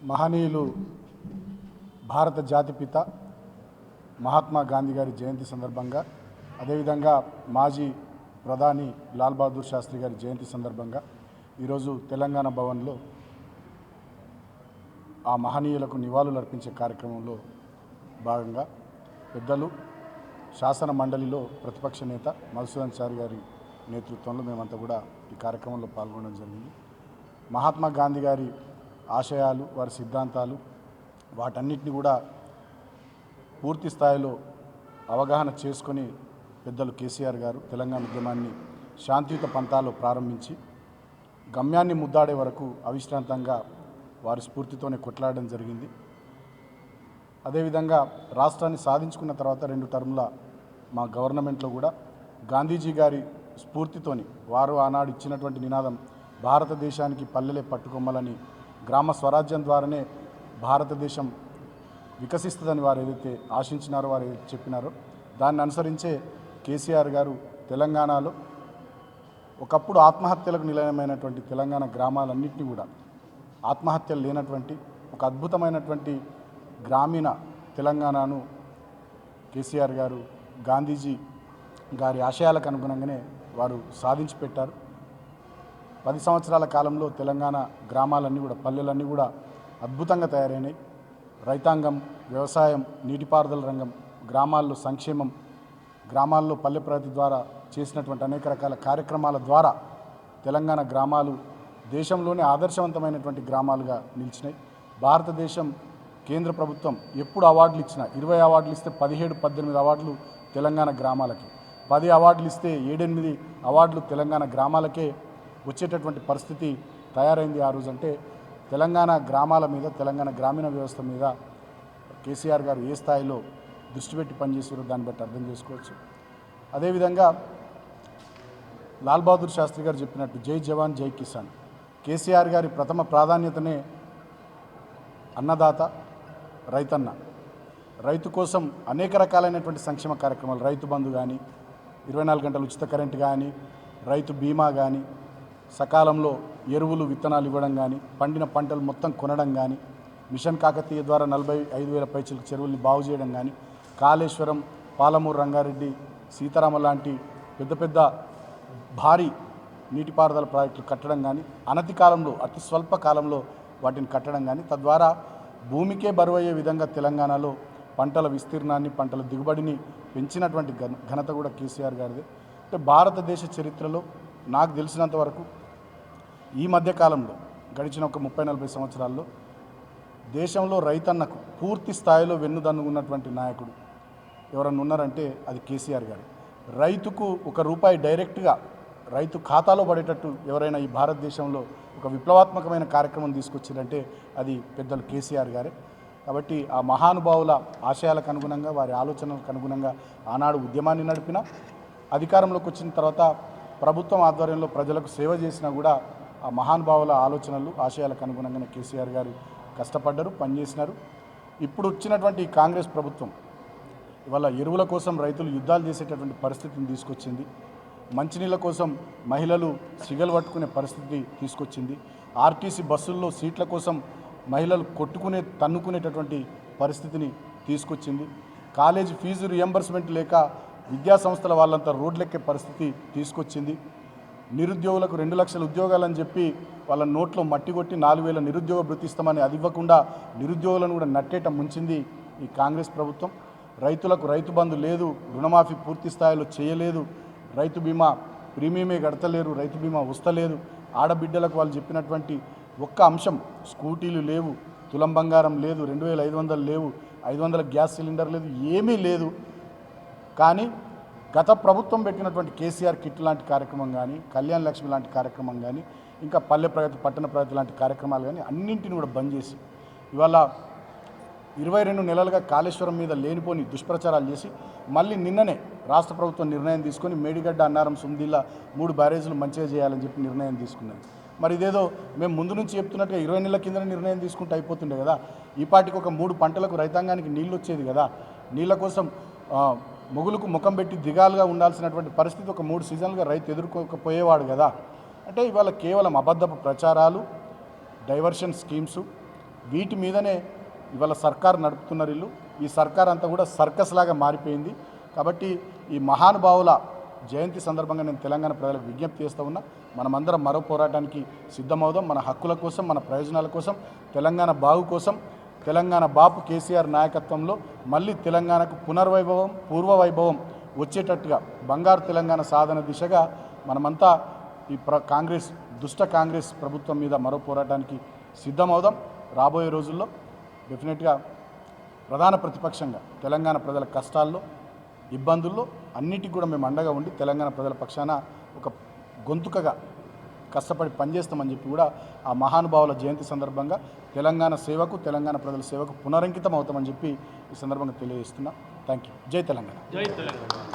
మహనీయులు భారత జాతిపిత మహాత్మా గాంధీ గారి జయంతి సందర్భంగా అదేవిధంగా మాజీ ప్రధాని లాల్ బహదూర్ శాస్త్రి గారి జయంతి సందర్భంగా ఈరోజు తెలంగాణ భవన్లో ఆ మహనీయులకు నివాళులు అర్పించే కార్యక్రమంలో భాగంగా పెద్దలు శాసన మండలిలో ప్రతిపక్ష నేత మధుసూదన్ చారి గారి నేతృత్వంలో మేమంతా కూడా ఈ కార్యక్రమంలో పాల్గొనడం జరిగింది. మహాత్మా గాంధీ గారి ఆశయాలు, వారి సిద్ధాంతాలు, వాటన్నిటిని కూడా పూర్తి స్థాయిలో అవగాహన చేసుకొని పెద్దలు కేసీఆర్ గారు తెలంగాణ ఉద్యమాన్ని శాంతియుత పంథాలో ప్రారంభించి గమ్యాన్ని ముద్దాడే వరకు అవిశ్రాంతంగా వారి స్ఫూర్తితోనే కొట్లాడడం జరిగింది. అదేవిధంగా రాష్ట్రాన్ని సాధించుకున్న తర్వాత 2 టర్ముల మా గవర్నమెంట్లో కూడా గాంధీజీ గారి స్ఫూర్తితోని వారు ఆనాడు ఇచ్చినటువంటి నినాదం భారతదేశానికి పల్లెలే పట్టుకొమ్మలని, గ్రామ స్వరాజ్యం ద్వారానే భారతదేశం వికసిస్తుందని వారు ఏదైతే ఆశించినారో, వారు ఏదైతే చెప్పినారో దాన్ని అనుసరించే కేసీఆర్ గారు తెలంగాణలో ఒకప్పుడు ఆత్మహత్యలకు నిలయమైనటువంటి తెలంగాణ గ్రామాలన్నింటినీ కూడా ఆత్మహత్యలు లేనటువంటి ఒక అద్భుతమైనటువంటి గ్రామీణ తెలంగాణను కేసీఆర్ గారు గాంధీజీ గారి ఆశయాలకు అనుగుణంగానే వారు సాధించి పెట్టారు. 10 సంవత్సరాల కాలంలో తెలంగాణ గ్రామాలన్నీ కూడా, పల్లెలన్నీ కూడా అద్భుతంగా తయారైనాయి. రైతాంగం, వ్యవసాయం, నీటిపారుదల రంగం, గ్రామాల్లో సంక్షేమం, గ్రామాల్లో పల్లె ప్రగతి ద్వారా చేసినటువంటి అనేక రకాల కార్యక్రమాల ద్వారా తెలంగాణ గ్రామాలు దేశంలోనే ఆదర్శవంతమైనటువంటి గ్రామాలుగా నిలిచినాయి. భారతదేశం కేంద్ర ప్రభుత్వం ఎప్పుడు అవార్డులు ఇచ్చినా 20 అవార్డులు ఇస్తే 17-18 అవార్డులు తెలంగాణ గ్రామాలకి, 10 అవార్డులు ఇస్తే 7-8 అవార్డులు తెలంగాణ గ్రామాలకే వచ్చేటటువంటి పరిస్థితి తయారైంది. ఆ రోజు అంటే తెలంగాణ గ్రామాల మీద, తెలంగాణ గ్రామీణ వ్యవస్థ మీద కేసీఆర్ గారు ఏ స్థాయిలో దృష్టి పెట్టి పనిచేసారో దాన్ని బట్టి అర్థం చేసుకోవచ్చు. అదేవిధంగా లాల్ బహదూర్ శాస్త్రి గారు చెప్పినట్టు జై జవాన్ జై కిసాన్, కేసీఆర్ గారి ప్రథమ ప్రాధాన్యతనే అన్నదాత, రైతన్న. రైతు కోసం అనేక రకాలైనటువంటి సంక్షేమ కార్యక్రమాలు, రైతు బంధు కానీ, 24 గంటల ఉచిత కరెంటు కానీ, రైతు బీమా కానీ, సకాలంలో ఎరువులు, విత్తనాలు ఇవ్వడం కానీ, పండిన పంటలు మొత్తం కొనడం కానీ, మిషన్ కాకతీయ ద్వారా 45,000 పైచలకు చెరువుల్ని బాగు చేయడం కానీ, కాళేశ్వరం, పాలమూరు రంగారెడ్డి, సీతారామ లాంటి పెద్ద పెద్ద భారీ నీటిపారుదల ప్రాజెక్టులు కట్టడం కానీ, అనతి కాలంలో, అతి స్వల్ప కాలంలో వాటిని కట్టడం కానీ, తద్వారా భూమికే బరువయ్యే విధంగా తెలంగాణలో పంటల విస్తీర్ణాన్ని, పంటల దిగుబడిని పెంచినటువంటి ఘనత కూడా కేసీఆర్ గారిదే. అంటే భారతదేశ చరిత్రలో నాకు తెలిసినంత వరకు ఈ మధ్యకాలంలో గడిచిన ఒక 30-40 సంవత్సరాల్లో దేశంలో రైతన్నకు పూర్తి స్థాయిలో వెన్నుదన్నుకున్నటువంటి నాయకుడు ఎవరన్నా ఉన్నారంటే అది కేసీఆర్ గారు. రైతుకు ₹1 డైరెక్ట్గా రైతు ఖాతాలో పడేటట్టు ఎవరైనా ఈ భారతదేశంలో ఒక విప్లవాత్మకమైన కార్యక్రమం తీసుకొచ్చారంటే అది పెద్దలు కేసీఆర్ గారే. కాబట్టి ఆ మహానుభావుల ఆశయాలకు అనుగుణంగా, వారి ఆలోచనలకు అనుగుణంగా ఆనాడు ఉద్యమాన్ని నడిపిన, అధికారంలోకి వచ్చిన తర్వాత ప్రభుత్వం ఆధ్వర్యంలో ప్రజలకు సేవ చేసినా కూడా ఆ మహానుభావుల ఆలోచనలు, ఆశయాలకు అనుగుణంగానే కేసీఆర్ గారు కష్టపడ్డారు, పనిచేసినారు. ఇప్పుడు వచ్చినటువంటి కాంగ్రెస్ ప్రభుత్వం ఇవాళ ఎరువుల కోసం రైతులు యుద్ధాలు చేసేటటువంటి పరిస్థితిని తీసుకొచ్చింది. మంచినీళ్ళ కోసం మహిళలు సిగలు పట్టుకునే పరిస్థితి తీసుకొచ్చింది. ఆర్టీసీ బస్సుల్లో సీట్ల కోసం మహిళలు తన్నుకునేటటువంటి పరిస్థితిని తీసుకొచ్చింది. కాలేజీ ఫీజు రియంబర్స్మెంట్ లేక విద్యా సంస్థల వాళ్ళంతా రోడ్లెక్కే పరిస్థితి తీసుకొచ్చింది. నిరుద్యోగులకు 2 లక్షల ఉద్యోగాలని చెప్పి వాళ్ళ నోట్లో మట్టి కొట్టి 4,000 నిరుద్యోగ భృతి ఇస్తామని అది ఇవ్వకుండా నిరుద్యోగులను కూడా నట్టేట ముంచింది ఈ కాంగ్రెస్ ప్రభుత్వం. రైతులకు రైతు బంధు లేదు, రుణమాఫీ పూర్తి స్థాయిలో చేయలేదు, రైతు బీమా ప్రీమియమే కడతలేరు, రైతు బీమా వస్తలేదు. ఆడబిడ్డలకు వాళ్ళు చెప్పినటువంటి ఒక్క అంశం, స్కూటీలు లేవు, తులం బంగారం లేదు, 2,500 లేవు, 500 గ్యాస్ సిలిండర్ లేదు, ఏమీ లేదు. కానీ గత ప్రభుత్వం పెట్టినటువంటి కేసీఆర్ కిట్ లాంటి కార్యక్రమం కానీ, కళ్యాణ్ లక్ష్మి లాంటి కార్యక్రమం కానీ, ఇంకా పల్లె ప్రగతి, పట్టణ ప్రగతి లాంటి కార్యక్రమాలు కానీ అన్నింటిని కూడా బంద్ చేసి ఇవాళ 22 నెలలుగా కాళేశ్వరం మీద లేనిపోని దుష్ప్రచారాలు చేసి మళ్ళీ నిన్ననే రాష్ట్ర ప్రభుత్వం నిర్ణయం తీసుకొని మేడిగడ్డ, అన్నారం, సుందిల్లా 3 బ్యారేజీలు మంచిగా చేయాలని చెప్పి నిర్ణయం తీసుకున్నది. మరి ఇదేదో మేము ముందు నుంచి చెప్తున్నట్టుగా 20 నెలల కింద నిర్ణయం తీసుకుంటే అయిపోతుండే కదా. ఈ పాటికి ఒక 3 పంటలకు రైతాంగానికి నీళ్ళు వచ్చేది కదా. నీళ్ళ కోసం మొగులకు ముఖం పెట్టి దిగాలుగా ఉండాల్సినటువంటి పరిస్థితి ఒక 3 సీజన్లుగా రైతు ఎదుర్కోకపోయేవాడు కదా. అంటే ఇవాళ కేవలం అబద్ధపు ప్రచారాలు, డైవర్షన్ స్కీమ్స్, వీటి మీదనే ఇవాళ సర్కార్ నడుపుతున్నారు వీళ్ళు. ఈ సర్కార్ అంతా కూడా సర్కస్ లాగా మారిపోయింది. కాబట్టి ఈ మహానుభావుల జయంతి సందర్భంగా నేను తెలంగాణ ప్రజలకు విజ్ఞప్తి చేస్తూ ఉన్నా, మనమందరం మరో పోరాటానికి సిద్ధమవుదాం. మన హక్కుల కోసం, మన ప్రయోజనాల కోసం, తెలంగాణ బాగు కోసం, తెలంగాణ బాపు కేసీఆర్ నాయకత్వంలో మళ్ళీ తెలంగాణకు పునర్వైభవం, పూర్వవైభవం వచ్చేటట్టుగా బంగారు తెలంగాణ సాధన దిశగా మనమంతా ఈ దుష్ట కాంగ్రెస్ ప్రభుత్వం మీద మరో పోరాటానికి సిద్ధమవుదాం. రాబోయే రోజుల్లో డెఫినెట్గా ప్రధాన ప్రతిపక్షంగా తెలంగాణ ప్రజల కష్టాల్లో, ఇబ్బందుల్లో అన్నిటికీ కూడా మేము అండగా ఉండి తెలంగాణ ప్రజల పక్షాన ఒక గొంతుకగా కష్టపడి పనిచేస్తామని చెప్పి కూడా ఆ మహానుభావుల జయంతి సందర్భంగా తెలంగాణ సేవకు, తెలంగాణ ప్రజల సేవకు పునరంకితం అవుతామని చెప్పి ఈ సందర్భంగా తెలియజేస్తున్నా. Thank you. జై తెలంగాణ. జై తెలంగాణ.